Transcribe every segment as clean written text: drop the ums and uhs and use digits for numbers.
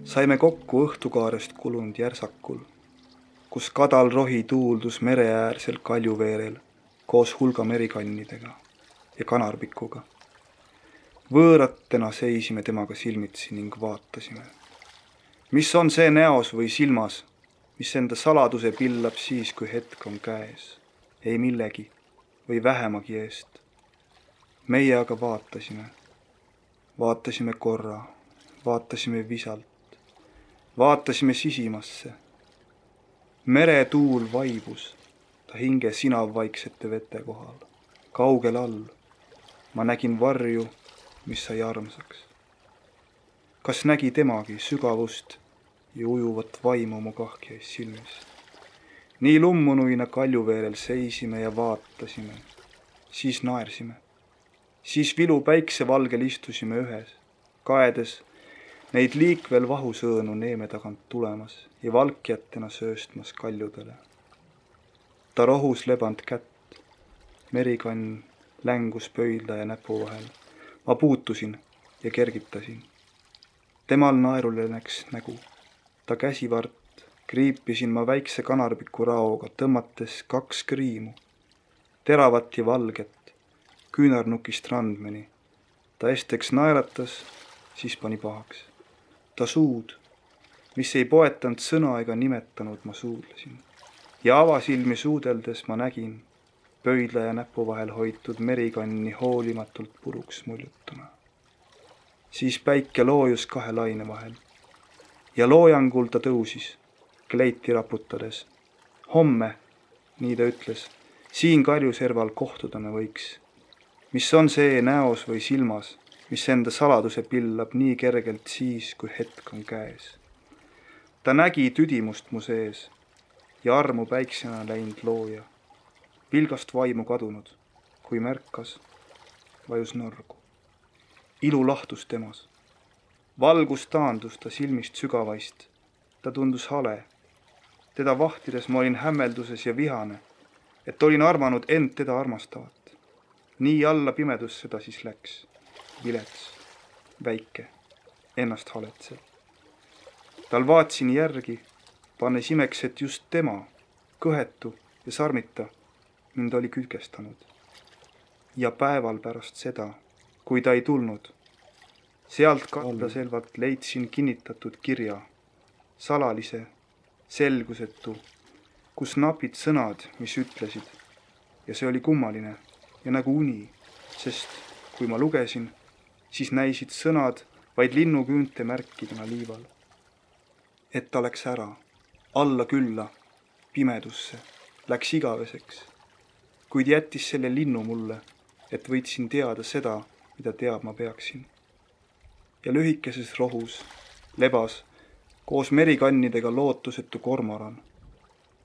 Saime kokku õhtukaarest kulunud järsakul, kus kadal rohi tuuldus mereäärsel kaljuveerel koos hulga merikannidega ja kanarbikuga. Võõratena seisime temaga silmitsi ning vaatasime. Mis on see näos või silmas, mis enda saladuse pillab siis, kui hetk on käes, ei millegi või vähemagi eest. Meie aga vaatasime korra, vaatasime visalt, vaatasime sisimasse. Meretuul vaibus, ta hinge sinav vaiksete vete kohal. Kaugel all ma nägin varju, mis sai armsaks. Kas nägi temagi sügavust ja ujuvat vaimu mu kahkjais silmis? Nii lummunuina kaljuveerel seisime ja vaatasime, siis naersime. Siis vilu päiksevalgel istusime ühes, kaedes neid liikvel vahusõõnu neeme tagant tulemas ja valkjatena sööstmas kaljudele. Ta rohus leband kätt, merikann längus pöidla ja näpu vahel. Ma puutusin ja kergitasin. Temal naeruleneks nägu. Ta käsivart kriipisin ma väikse kanarbiku raoga, tõmmates 2 kriimu. Teravat ja valget, küünarnukist randmeni. Ta esteks naeratas, siis pani pahaks. Ta suud, mis ei poetanud sõna ega nimetanud, ma suudlesin. Ja avasilmi suudeldes ma nägin pöidla ja näpu vahel hoitud merikanni hoolimatult puruks muljutuna. Siis päike loojus 2 laine vahel. Ja loojangul ta tõusis, kleiti raputades. Homme, nii ta ütles, siin Kaljuserval kohtuda me võiks. Mis on see näos või silmas, mis enda saladuse pillab nii kergelt siis, kui hetk on käes. Ta nägi tüdimust mu sees ja armu päiksena läinud looja. Pilgast vaimu kadunud, kui märkas, vajus norgu. Ilu lahtus temas. Valgus taandus ta silmist sügavaist. Ta tundus hale. Teda vahtides ma olin hämmelduses ja vihane, et olin armanud end teda armastavat. Nii alla pimedusse ta siis läks. Vilets, väike, ennast haletsev. Tal vaatsin järgi, pannes imeks, et just tema, kõhetu ja sarmita, mind oli külgestanud. Ja päeval pärast seda, kui ta ei tulnud, sealt kaldaselvalt leidsin kinnitatud kirja, salalise, selgusetu, kus napid sõnad, mis ütlesid. Ja see oli kummaline ja nagu uni, sest kui ma lugesin, siis näisid sõnad vaid linnuküünte märkidena liival. Et ta läks ära, alla külla, pimedusse, läks igaveseks, kuid jättis selle linnu mulle, et võitsin teada seda, mida teab ma peaksin. Ja lühikeses rohus, lebas, koos merikannidega lootusetu kormoran,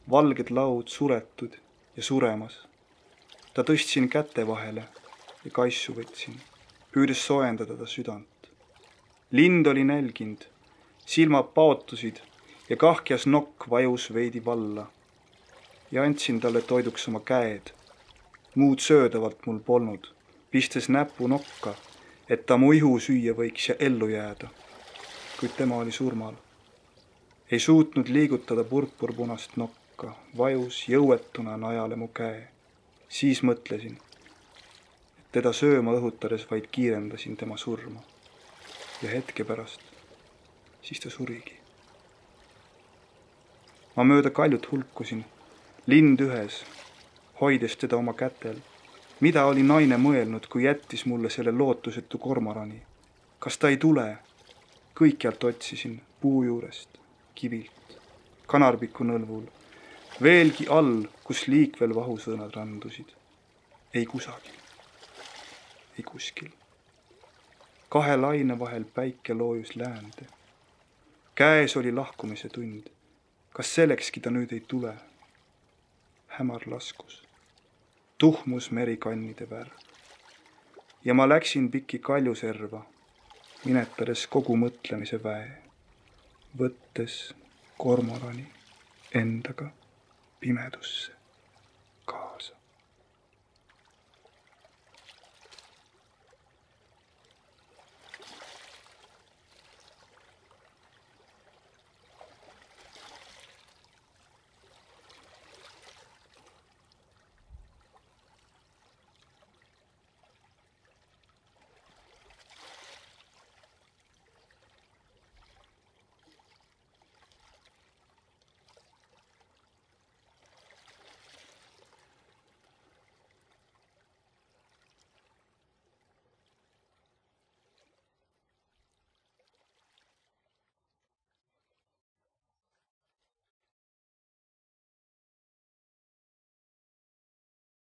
valged laud suretud ja suremas. Ta tõstsin käte vahele ja kaissu võtsin, püüdes soojendada ta südant. Lind oli nälginud, silmad paotusid ja kahkjas nokk vajus veidi valla. Ja andsin talle toiduks oma käed. Muud söödavalt mul polnud, pistes näpu nokka, et ta mu ihu süüa võiks ja ellu jääda. Kuid tema oli surmal. Ei suutnud liigutada purpurpunast nokka, vajus jõuetuna najale mu käe. Siis mõtlesin, et teda sööma õhutades vaid kiirendasin tema surma. Ja hetke pärast, siis ta surigi. Ma mööda kaljut hulkusin, lind ühes, hoides teda oma kätel. Mida oli naine mõelnud, kui jättis mulle selle lootusetu kormorani? Kas ta ei tule? Kõikjalt otsisin, puu juurest, kivilt, kanarbiku nõlvul, veelgi all, kus liikvel vahusõõnad randusid. Ei kusagil, ei kuskil. 2 laine vahel päike loojus läände. Käes oli lahkumise tund. Kas sellekski ta nüüd ei tule? Hämar laskus. Tuhmus merikannide värv. Ja ma läksin pikki Kaljuserva, minetades kogu mõtlemise väe, võttes kormorani endaga pimedusse.